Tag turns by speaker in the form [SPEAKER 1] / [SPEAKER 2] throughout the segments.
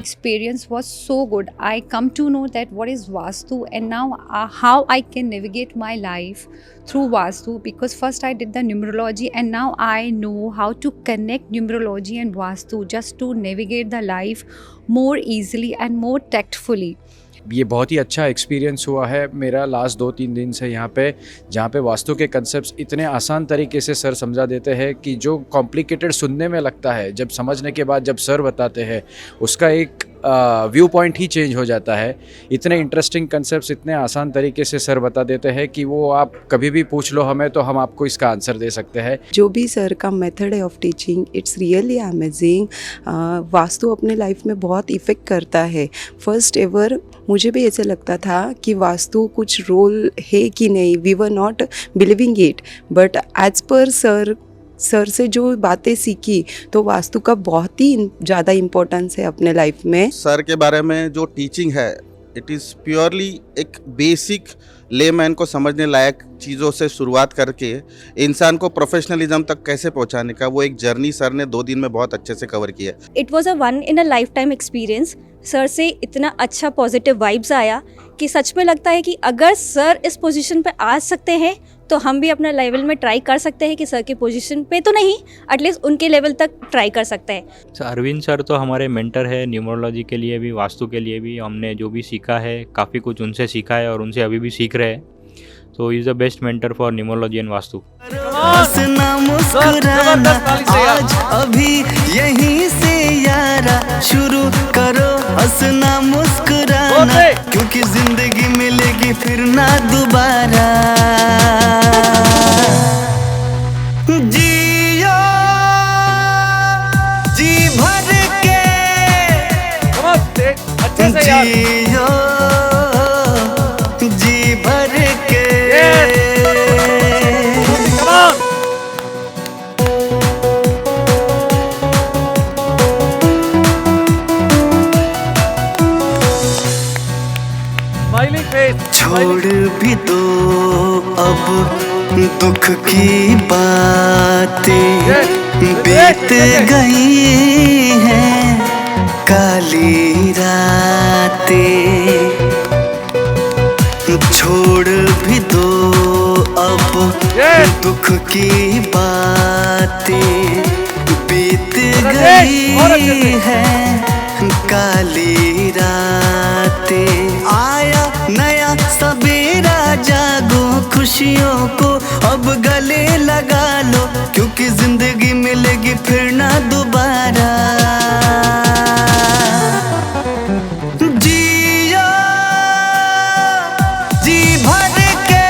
[SPEAKER 1] experience was so good. I come to know that what is Vastu, and now how I can navigate my life through Vastu, because first I did the numerology and now I know how to connect numerology and Vastu just to navigate the life more easily and more tactfully.
[SPEAKER 2] ये बहुत ही अच्छा experience हुआ है मेरा last 2-3 दिन से यहाँ पे, जहाँ पे वास्तु के कंसेप्ट्स इतने आसान तरीके से सर समझा देते हैं कि जो कॉम्प्लिकेटेड सुनने में लगता है, जब समझने के बाद जब सर बताते हैं उसका एक व्यू पॉइंट ही चेंज हो जाता है। इतने इंटरेस्टिंग कंसेप्ट्स इतने आसान तरीके से सर बता देते हैं कि वो आप कभी भी पूछ लो हमें तो हम आपको इसका आंसर दे सकते हैं।
[SPEAKER 3] जो भी सर का मेथड है of teaching, it's really amazing. Vastu अपने लाइफ में बहुत इफ़ेक्ट करता है। फर्स्ट एवर मुझे भी ऐसे लगता था कि वास्तु कुछ रोल है कि नहीं, we were not believing it, but as per sir से जो बातें सीखी तो वास्तु का बहुत ही ज़्यादा इम्पोर्टेंस है अपने लाइफ में।
[SPEAKER 4] सर के बारे में जो टीचिंग है, इट इज़ प्योरली एक बेसिक लेमैन को समझने लायक चीज़ों से शुरुआत करके इंसान को प्रोफेशनलिज्म तक कैसे पहुंचाने का वो एक जर्नी सर ने 2 दिन में बहुत अच्छे से कवर किया।
[SPEAKER 5] It was a one in a life time experience. Sir से इतना अच्छा पॉजिटिव वाइब्स आया कि सच में लगता है कि अगर सर इस पोजीशन पे आ सकते हैं तो हम भी अपना लेवल में ट्राई कर सकते हैं कि सर के पोजीशन पे तो नहीं, एटलीस्ट उनके लेवल तक ट्राई कर सकते हैं।
[SPEAKER 6] अरविंद सर तो हमारे मेंटर है, न्यूमरोलॉजी के लिए भी, वास्तु के लिए भी। हमने जो भी सीखा है काफ़ी कुछ उनसे सीखा है और उनसे अभी भी सीख रहे हैं। तो he is the best mentor for numerology and vastu.
[SPEAKER 7] आज अभी यहीं से यारा शुरू करो हंसना मुस्कुराना, क्योंकि जिंदगी मिलेगी फिर ना दोबारा। जियो जी भर के, जियो जी भर के। छोड़ भी दो अब दुख की बातें, बीत गई हैं काली रातें। छोड़ भी दो अब दुख की बातें, बीत गई हैं काली रातें। आया नया सवेरा, जागो खुशियों को अब गले लगा लो, क्योंकि जिंदगी मिलेगी फिर ना दोबारा। जियो जी भर के,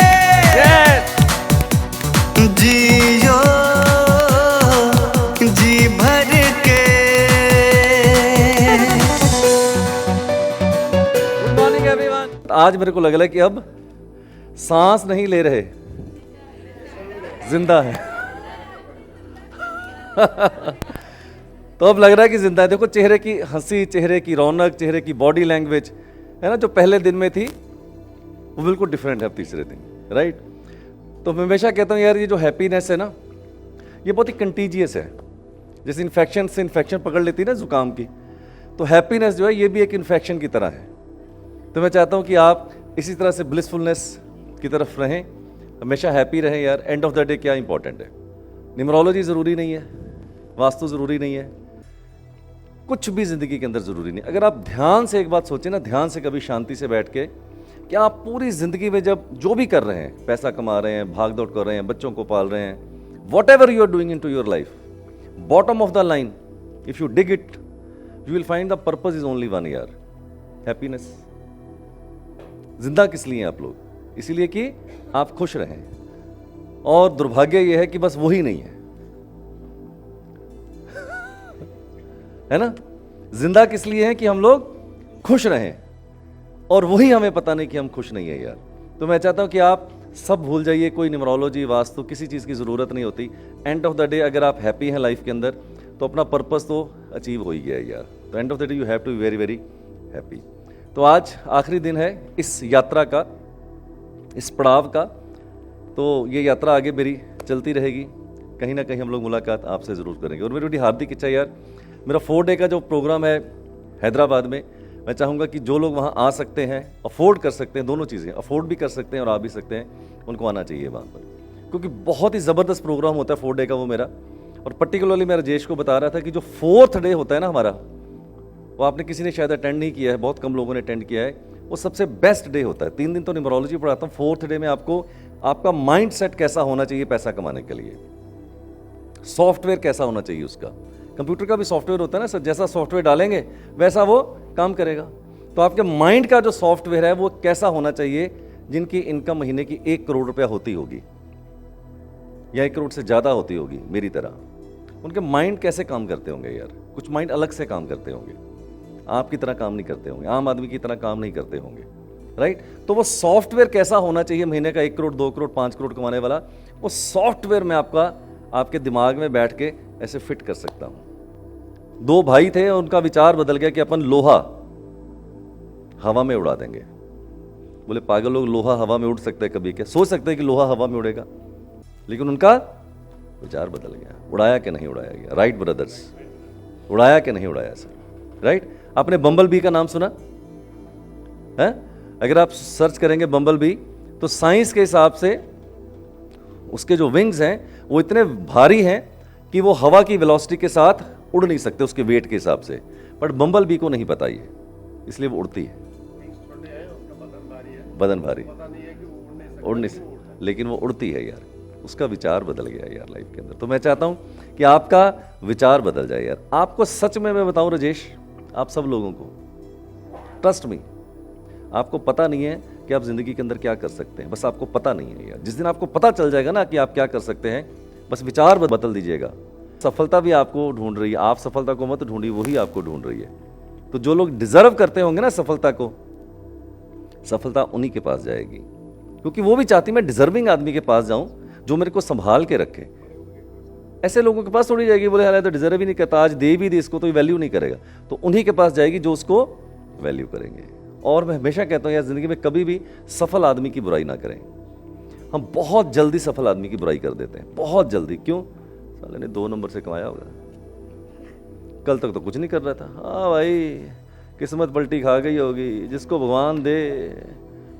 [SPEAKER 7] जियो जी भर के।
[SPEAKER 8] आज मेरे को लग रहा है कि अब सांस नहीं ले रहे, जिंदा है। तो अब लग रहा है कि जिंदा है। देखो चेहरे की हंसी, चेहरे की रौनक, चेहरे की बॉडी लैंग्वेज है ना, जो पहले दिन में थी वो बिल्कुल डिफरेंट है अब तीसरे दिन, राइट। तो मैं हमेशा कहता हूँ यार, ये जो हैप्पीनेस है ना, ये बहुत ही कंटीजियस है। जैसे इन्फेक्शन से इन्फेक्शन पकड़ लेती है ना जुकाम की, तो हैप्पीनेस जो है ये भी एक इन्फेक्शन की तरह है। तो मैं चाहता हूँ कि आप इसी तरह से ब्लिसफुलनेस की तरफ रहें, हमेशा हैप्पी रहें यार। एंड ऑफ द डे क्या इंपॉर्टेंट है, न्यूमरोलॉजी ज़रूरी नहीं है, वास्तु ज़रूरी नहीं है, कुछ भी ज़िंदगी के अंदर ज़रूरी नहीं। अगर आप ध्यान से एक बात सोचें ना, ध्यान से कभी शांति से बैठ के, कि आप पूरी ज़िंदगी में जब जो भी कर रहे हैं, पैसा कमा रहे हैं, भाग दौड़ कर रहे हैं, बच्चों को पाल रहे हैं, whatever you are doing into your life, bottom of the line if you dig it you will find the purpose is only one यार, हैप्पीनेस। जिंदा किस लिए हैं आप लोग? इसीलिए कि आप खुश रहें। और दुर्भाग्य यह है कि बस वही नहीं है, है ना। जिंदा किस लिए है कि हम लोग खुश रहें, और वही हमें पता नहीं कि हम खुश नहीं है यार। तो मैं चाहता हूं कि आप सब भूल जाइए, कोई न्यूमरोलॉजी वास्तु किसी चीज़ की ज़रूरत नहीं होती। एंड ऑफ द डे अगर आप हैप्पी हैं लाइफ के अंदर तो अपना पर्पस तो अचीव हो ही गया है यार। तो end of the day you have to be very very happy. तो आज आखिरी दिन है इस यात्रा का, इस पड़ाव का। तो ये यात्रा आगे मेरी चलती रहेगी, कहीं ना कहीं हम लोग मुलाकात आपसे ज़रूर करेंगे। और मेरी बड़ी हार्दिक इच्छा यार, मेरा 4 डे का जो प्रोग्राम है हैदराबाद में मैं चाहूँगा कि जो लोग वहाँ आ सकते हैं, अफोर्ड कर सकते हैं, दोनों चीज़ें अफोर्ड भी कर सकते हैं और आ भी सकते हैं, उनको आना चाहिए वहाँ पर, क्योंकि बहुत ही ज़बरदस्त प्रोग्राम होता है 4 डे का वो मेरा। और पर्टिकुलरली मैं राजेश को बता रहा था कि जो 4th डे होता है ना हमारा, वो आपने किसी ने शायद अटेंड नहीं किया है, बहुत कम लोगों ने अटेंड किया है, वो सबसे बेस्ट डे होता है। 3 दिन तो न्यूमरोलॉजी पढ़ाता हूँ, 4th डे में आपको आपका माइंड सेट कैसा होना चाहिए पैसा कमाने के लिए, सॉफ्टवेयर कैसा होना चाहिए उसका। कंप्यूटर का भी सॉफ्टवेयर होता है ना सर, जैसा सॉफ्टवेयर डालेंगे वैसा वो काम करेगा। तो आपके माइंड का जो सॉफ्टवेयर है वो कैसा होना चाहिए, जिनकी इनकम महीने की 1 करोड़ रुपया होती होगी या 1 करोड़ से ज़्यादा होती होगी मेरी तरह, उनके माइंड कैसे काम करते होंगे यार। कुछ माइंड अलग से काम करते होंगे, आपकी तरह काम नहीं करते होंगे, आम आदमी की तरह काम नहीं करते होंगे, राइट। तो वो सॉफ्टवेयर कैसा होना चाहिए महीने का 1 करोड़ 2 करोड़ 5 करोड़ कमाने वाला, वो सॉफ्टवेयर मैं आपके दिमाग में बैठ के ऐसे फिट कर सकता हूँ। 2 भाई थे, उनका विचार बदल गया कि अपन लोहा हवा में उड़ा देंगे। बोले पागल लोग, लोहा हवा में उड़ सकते हैं कभी? क्या सोच सकते हैं कि लोहा हवा में उड़ेगा? लेकिन उनका विचार बदल गया। उड़ाया कि नहीं उड़ाया गया? राइट ब्रदर्स, उड़ाया कि नहीं उड़ाया सर? राइट। आपने बम्बल बी का नाम सुना है? अगर आप सर्च करेंगे बम्बल बी तो साइंस के हिसाब से उसके जो विंग्स हैं वो इतने भारी हैं कि वो हवा की वेलोसिटी के साथ उड़ नहीं सकते उसके वेट के हिसाब से। बट बम्बल बी को नहीं पता ये, इसलिए वो उड़ती है। बदन भारी, उड़ नहीं सकती, लेकिन वो उड़ती है यार। उसका विचार बदल गया यार लाइफ के अंदर। तो मैं चाहता हूं कि आपका विचार बदल जाए यार। आपको सच में मैं बताऊं राजेश, आप सब लोगों को, ट्रस्ट मी, आपको पता नहीं है कि आप जिंदगी के अंदर क्या कर सकते हैं। बस आपको पता नहीं है यार। जिस दिन आपको पता चल जाएगा ना कि आप क्या कर सकते हैं, बस विचार बदल दीजिएगा। सफलता भी आपको ढूंढ रही है, आप सफलता को मत ढूंढिए, वही आपको ढूंढ रही है। तो जो लोग डिजर्व करते होंगे ना सफलता को, सफलता उन्हीं के पास जाएगी, क्योंकि वो भी चाहती मैं डिजर्विंग आदमी के पास जाऊं जो मेरे को संभाल के रखे। ऐसे लोगों के पास थोड़ी जाएगी, बोले हाल तो डिजर्व ही नहीं करता, आज दे भी दे इसको तो ये वैल्यू नहीं करेगा। तो उन्हीं के पास जाएगी जो उसको वैल्यू करेंगे। और मैं हमेशा कहता हूं यार, जिंदगी में कभी भी सफल आदमी की बुराई ना करें। हम बहुत जल्दी सफल आदमी की बुराई कर देते हैं, बहुत जल्दी। क्यों? साले ने 2 नंबर से कमाया होगा, कल तक तो कुछ नहीं कर रहा था। हाँ भाई, किस्मत पलटी खा गई होगी, जिसको भगवान दे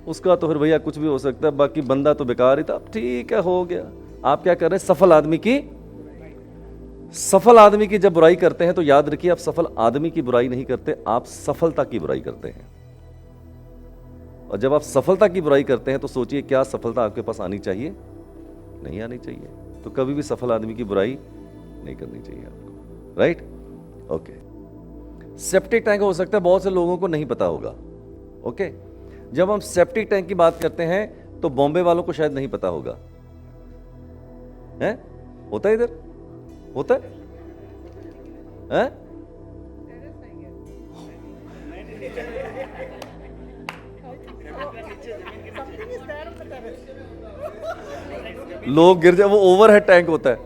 [SPEAKER 8] उसका तो फिर भैया कुछ भी हो सकता है, बाकी बंदा तो बेकार ही था। ठीक है, हो गया। आप क्या कर रहे हैं? सफल आदमी की जब बुराई करते हैं तो याद रखिए, आप सफल आदमी की बुराई नहीं करते, आप सफलता की बुराई करते हैं। और जब आप सफलता की बुराई करते हैं तो सोचिए, क्या सफलता आपके पास आनी चाहिए? नहीं आनी चाहिए। तो कभी भी सफल आदमी की बुराई नहीं करनी चाहिए आपको, राइट? ओके। सेप्टिक टैंक हो सकता है बहुत से लोगों को नहीं पता होगा। ओके, जब हम सेप्टिक टैंक की बात करते हैं तो बॉम्बे वालों को शायद नहीं पता होगा। है? होता है इधर? होता है? है? लोग गिर जाए, वो ओवरहेड टैंक होता है,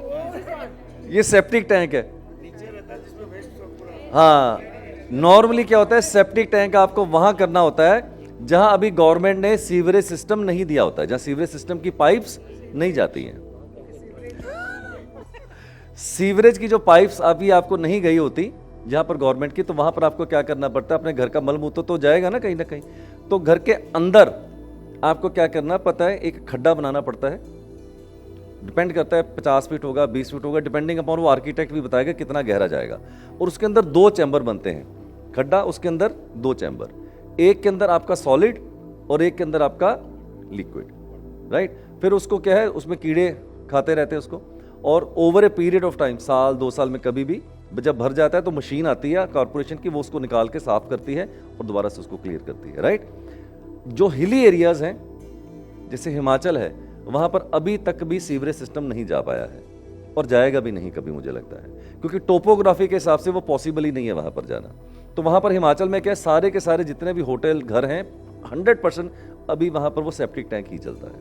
[SPEAKER 8] ये सेप्टिक टैंक है। हाँ, नॉर्मली क्या होता है, सेप्टिक टैंक आपको वहां करना होता है जहां अभी गवर्नमेंट ने सीवरेज सिस्टम नहीं दिया होता है, जहां सीवरेज सिस्टम की पाइप्स नहीं जाती हैं। सीवरेज की जो पाइप्स अभी आपको नहीं गई होती जहां पर गवर्नमेंट की, तो वहां पर आपको क्या करना पड़ता है, अपने घर का मल मूत्र तो जाएगा ना कहीं, तो घर के अंदर आपको क्या करना पता है, एक खड्डा बनाना पड़ता है। डिपेंड करता है 50 फीट होगा, 20 फीट होगा, डिपेंडिंग अपॉन वो आर्किटेक्ट भी बताएगा कितना गहरा जाएगा। और उसके अंदर 2 चैम्बर बनते हैं, खड्डा, उसके अंदर 2 चैम्बर, एक के अंदर आपका सॉलिड और एक के अंदर आपका लिक्विड, राइट। फिर उसको क्या है, उसमें कीड़े खाते रहते हैं उसको, और over a period of time, साल 2 साल में कभी भी जब भर जाता है तो मशीन आती है कॉर्पोरेशन की, वो उसको निकाल के साफ करती है और दोबारा से उसको क्लियर करती है, राइट। जो हिली एरियाज हैं जैसे हिमाचल है, वहां पर अभी तक भी सीवरेज सिस्टम नहीं जा पाया है और जाएगा भी नहीं कभी, मुझे लगता है, क्योंकि टोपोग्राफी के हिसाब से वो पॉसिबल ही नहीं है वहां पर जाना। तो वहां पर हिमाचल में क्या, सारे के सारे जितने भी होटल घर हैं 100% अभी वहां पर वो सेप्टिक टैंक ही चलता है।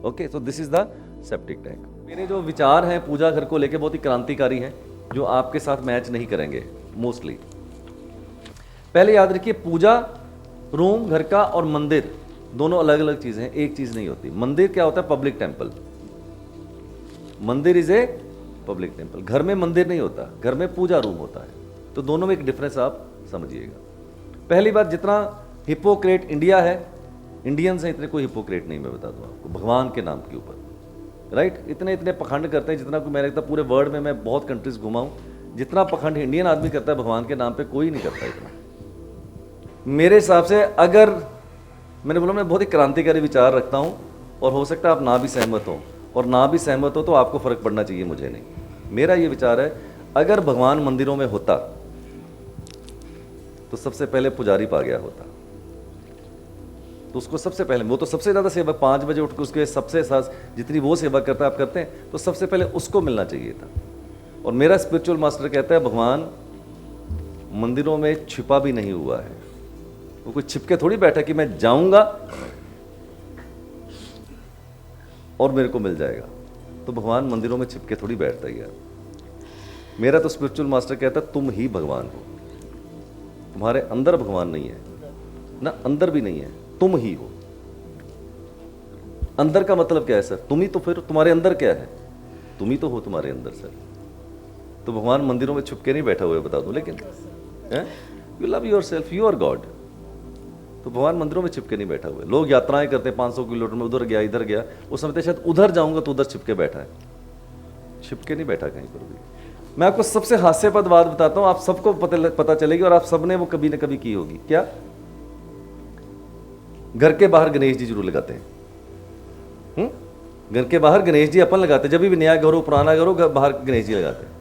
[SPEAKER 8] Okay, so this is the septic tank. मेरे जो विचार हैं पूजा घर को लेके बहुत ही क्रांतिकारी हैं, जो आपके साथ मैच नहीं करेंगे मोस्टली। पहले याद रखिए, पूजा रूम घर का और मंदिर दोनों अलग अलग चीजें हैं, एक चीज नहीं होती। मंदिर क्या होता है? Public temple. मंदिर इज ए पब्लिक टेम्पल। घर में मंदिर नहीं होता, घर में पूजा रूम होता है। तो दोनों में एक डिफरेंस आप समझिएगा। पहली बात, जितना हिपोक्रेट इंडिया है, इंडियंस हैं, इतने कोई हिपोक्रेट नहीं, मैं बता दूं आपको, भगवान के नाम के ऊपर, राइट। इतने इतने पखंड करते हैं जितना कोई, मैंने लगता पूरे वर्ल्ड में मैं बहुत कंट्रीज घुमा हूं, जितना पखंड इंडियन आदमी करता है भगवान के नाम पे, कोई नहीं करता इतना। मेरे हिसाब से, अगर मैंने बोला मैं बहुत ही क्रांतिकारी विचार रखता हूं, और हो सकता है आप ना भी सहमत हो, और ना भी सहमत हो तो आपको फर्क पड़ना चाहिए, मुझे नहीं। मेरा ये विचार है, अगर भगवान मंदिरों में होता तो सबसे पहले पुजारी पा गया होता, तो उसको सबसे पहले, वो तो सबसे ज़्यादा सेवा 5 बजे उठ के उसके सबसे जितनी वो सेवा करता है, आप करते हैं, तो सबसे पहले उसको मिलना चाहिए था। और मेरा स्पिरिचुअल मास्टर कहता है भगवान मंदिरों में छिपा भी नहीं हुआ है, वो कोई छिपके थोड़ी बैठा कि मैं जाऊंगा और मेरे को मिल जाएगा। तो भगवान मंदिरों में छिपके थोड़ी बैठता ही यार। मेरा तो स्पिरिचुअल मास्टर कहता है तुम ही भगवान हो, तुम्हारे अंदर भगवान नहीं है ना, अंदर भी नहीं है, तुम ही हो। अंदर का मतलब क्या है सर? तुम ही तो, फिर तुम्हारे अंदर क्या है? तुम ही तो हो तुम्हारे अंदर सर। तो भगवान मंदिरों में छुपके नहीं बैठा हुआ है, बता दो, लेकिन you love yourself, you are God. तो भगवान मंदिरों में छिपके नहीं बैठा हुआ है। लोग यात्राएं करते हैं 500 किलोमीटर में, उधर गया इधर गया, वो समझते शायद उधर जाऊंगा तो उधर छिपके बैठा है, छिपके नहीं बैठा कहीं पर भी। मैं आपको सबसे हास्यास्पद बात बताता हूं, आप सबको पता चलेगी, और आप सबने वो कभी ना कभी की होगी। क्या? घर के बाहर गणेश जी जरूर लगाते हैं। घर के बाहर गणेश जी अपन लगाते हैं, जब भी नया घर हो, पुराना घर हो, बाहर गणेश जी लगाते हैं।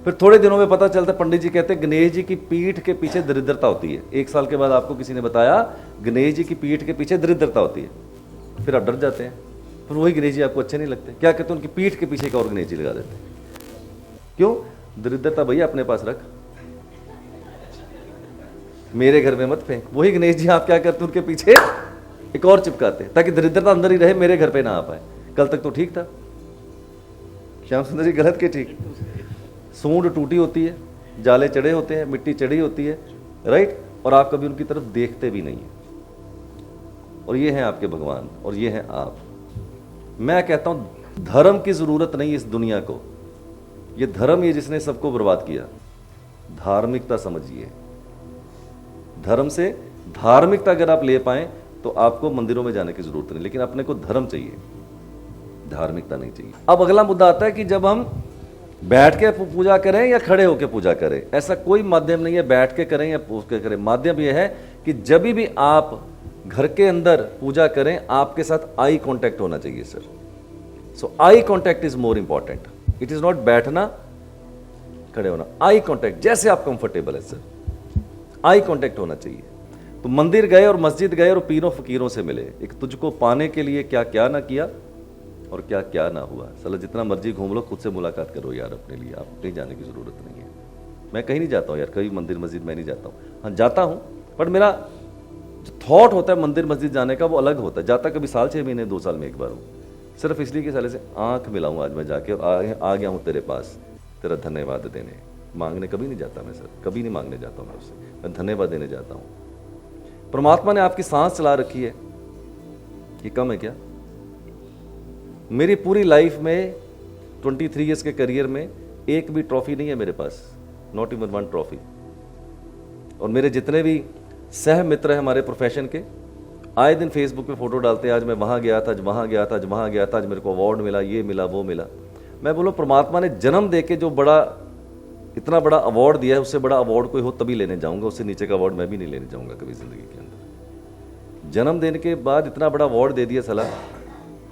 [SPEAKER 8] फिर थोड़े दिनों में पता चलता है, पंडित जी कहते हैं गणेश जी की पीठ के पीछे दरिद्रता होती है। 1 साल के बाद आपको किसी ने बताया गणेश जी की पीठ के पीछे दरिद्रता होती है, फिर आप डर जाते हैं, फिर वही गणेश जी आपको अच्छे नहीं लगते। क्या कहते हैं? उनकी पीठ के पीछे एक और गणेश जी लगा देते हैं। क्यों? दरिद्रता भैया अपने पास रख, मेरे घर में मत फेंक। वही गणेश जी आप क्या करते हैं? उनके पीछे एक और चिपकाते, ताकि दरिद्रता अंदर ही रहे, मेरे घर पे ना आ पाए। कल तक तो ठीक था, श्याम सुंदर जी गलत के ठीक। सूंड टूटी होती है, जाले चढ़े होते हैं, मिट्टी चढ़ी होती है, राइट, और आप कभी उनकी तरफ देखते भी नहीं है। और ये हैं आपके भगवान, और ये हैं आप। मैं कहता हूं धर्म की जरूरत नहीं इस दुनिया को, ये धर्म ही जिसने सबको बर्बाद किया। धार्मिकता समझिए, धर्म से धार्मिकता अगर आप ले पाए तो आपको मंदिरों में जाने की जरूरत नहीं, लेकिन अपने को धर्म चाहिए, धार्मिकता नहीं चाहिए। अब अगला मुद्दा आता है कि जब हम बैठ के पूजा करें या खड़े होकर पूजा करें, ऐसा कोई माध्यम नहीं है बैठ के करें या पूछ के करें। माध्यम यह है कि जब भी आप घर के अंदर पूजा करें, आपके साथ आई कांटेक्ट होना चाहिए sir. So eye contact is more important, it is not बैठना खड़े होना, आई कांटेक्ट, जैसे आप कंफर्टेबल है सर, आई कांटेक्ट होना चाहिए। तो मंदिर गए और मस्जिद गए और पीरों फकीरों से मिले, एक तुझको पाने के लिए क्या क्या ना किया और क्या क्या ना हुआ। साला जितना मर्जी घूम लो, खुद से मुलाकात करो यार अपने लिए, आप कहीं जाने की ज़रूरत नहीं है। मैं कहीं नहीं जाता हूँ यार, कभी मंदिर मस्जिद मैं नहीं जाता हूँ। हाँ जाता हूँ, पर मेरा जो थॉट होता है मंदिर मस्जिद जाने का वो अलग होता है। जाता कभी साल 6 महीने 2 साल में एक बार हूँ, सिर्फ इसलिए कि साले से आँख मिलाऊँ आज मैं जाके, और आ गया हूँ तेरे पास तेरा धन्यवाद देने। मांगने कभी नहीं जाता मैं सर, कभी नहीं मांगने जाता हूँ मैं उससे, मैं धन्यवाद देने जाता हूँ। परमात्मा ने आपकी सांस चला रखी है, ये कम है क्या? मेरी पूरी लाइफ में 23 इयर्स के करियर में एक भी ट्रॉफी नहीं है मेरे पास, नॉट इवन 1 ट्रॉफी। और मेरे जितने भी सह मित्र हैं हमारे प्रोफेशन के, आए दिन फेसबुक पे फोटो डालते हैं, आज मैं वहाँ गया था, आज वहाँ गया था, आज वहाँ गया था, आज मेरे को अवार्ड मिला, ये मिला, वो मिला। मैं बोलूँ परमात्मा ने जन्म दे के जो बड़ा इतना बड़ा अवार्ड दिया है, उससे बड़ा अवार्ड कोई हो तभी लेने जाऊंगा, उससे नीचे का अवार्ड मैं भी नहीं लेने जाऊंगा कभी जिंदगी के अंदर। जन्म देने के बाद इतना बड़ा अवार्ड दे दिया साला,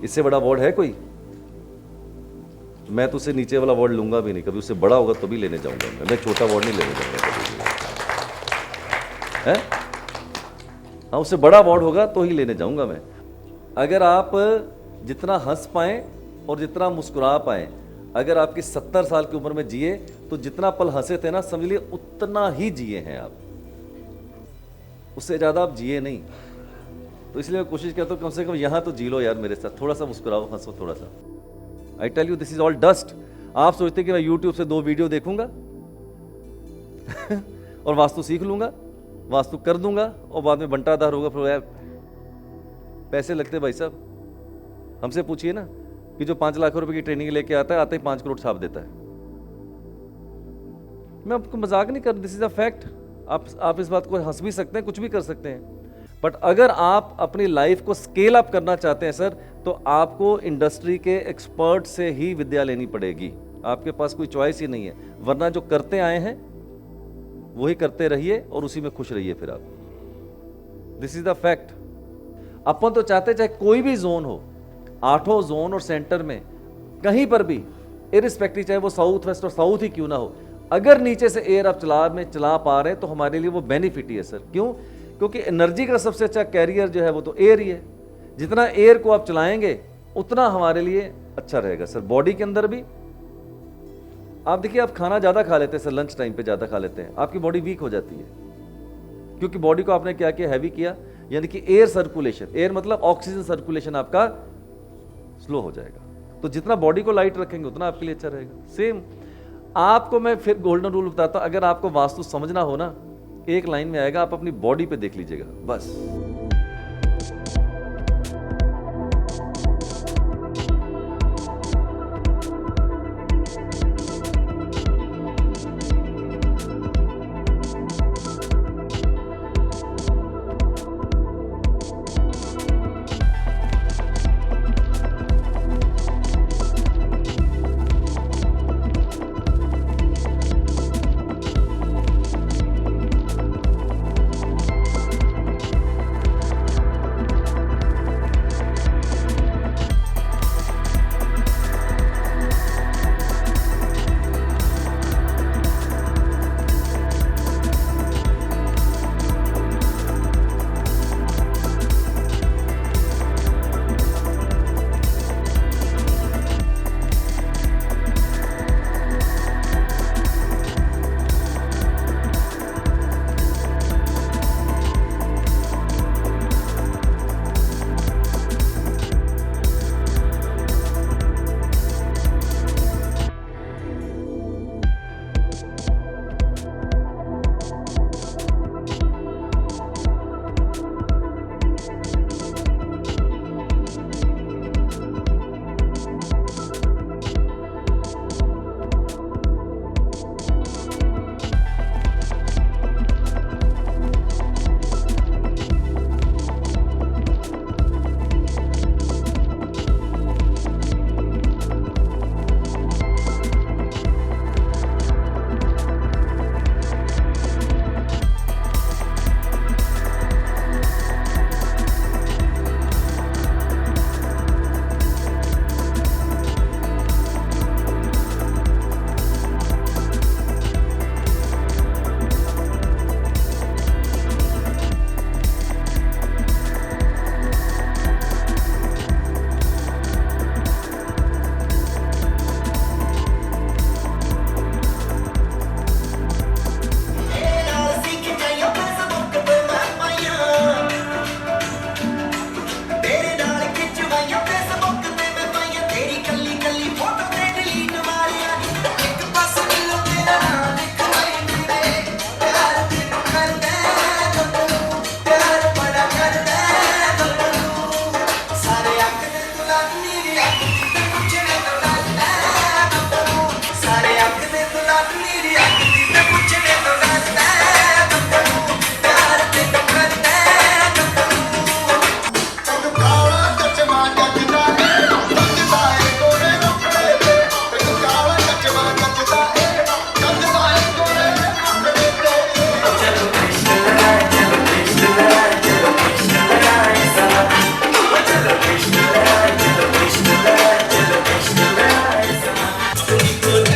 [SPEAKER 8] इससे बड़ा अवार्ड है कोई? मैं तो उससे नीचे वाला अवार्ड लूंगा भी नहीं कभी, उससे बड़ा होगा तो भी लेने जाऊंगा मैं छोटा अवार्ड नहीं लेने जाऊंगा कभी है। हाँ, उससे बड़ा अवार्ड होगा तो ही लेने जाऊंगा मैं। अगर आप जितना हंस पाए और जितना मुस्कुरा पाए, अगर आपकी 70 साल की उम्र में जिए तो जितना पल हंसे थे ना, समझ लिए उतना ही जिए हैं आप, उससे ज़्यादा आप जिए नहीं। तो इसलिए मैं कोशिश करता हूँ कम से कम यहाँ तो जी लो यार मेरे साथ, थोड़ा सा मुस्कुराओ, हंसो थोड़ा सा। I tell you this is all dust. आप सोचते हैं कि मैं यूट्यूब से 2 वीडियो देखूंगा और वास्तु सीख लूंगा, वास्तु कर दूंगा और बाद में बंटाधार होगा। फिर यार पैसे लगते भाई साहब, हमसे पूछिए ना कि जो 5 लाख रुपए की ट्रेनिंग लेके आता है, आते ही 5 करोड़ छाप देता है। मैं आपको मजाक नहीं कर, दिस इज अ फैक्ट। आप इस बात को हंस भी सकते हैं, कुछ भी कर सकते हैं, बट अगर आप अपनी लाइफ को स्केल अप करना चाहते हैं सर, तो आपको इंडस्ट्री के एक्सपर्ट से ही विद्या लेनी पड़ेगी। आपके पास कोई चॉइस ही नहीं है, वरना जो करते आए हैं वही करते रहिए और उसी में खुश रहिए फिर आप। This is the fact. अपन तो चाहते चाहे कोई भी जोन हो, 8 जोन और सेंटर में कहीं पर भी, इरिस्पेक्टिव चाहे वो साउथ वेस्ट और साउथ ही क्यों ना हो, अगर नीचे से एयर आप चला पा रहे हैं तो हमारे लिए वो बेनिफिट ही है सर। क्यों? क्योंकि एनर्जी का सबसे अच्छा कैरियर जो है वो तो एयर ही है। जितना एयर को आप चलाएंगे उतना हमारे लिए अच्छा रहेगा सर। बॉडी के अंदर भी आप देखिए, आप खाना ज़्यादा खा लेते हैं सर, लंच टाइम पे ज़्यादा खा लेते हैं, आपकी बॉडी वीक हो जाती है, क्योंकि बॉडी को आपने क्या किया, हैवी किया, यानी कि एयर सर्कुलेशन, एयर मतलब ऑक्सीजन सर्कुलेशन आपका स्लो हो जाएगा। तो जितना बॉडी को लाइट रखेंगे उतना आपके लिए अच्छा रहेगा। सेम आपको मैं फिर गोल्डन रूल बताता हूं, अगर आपको वास्तु समझना हो ना, एक लाइन में आएगा, आप अपनी बॉडी पे देख लीजिएगा बस।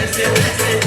[SPEAKER 7] Let's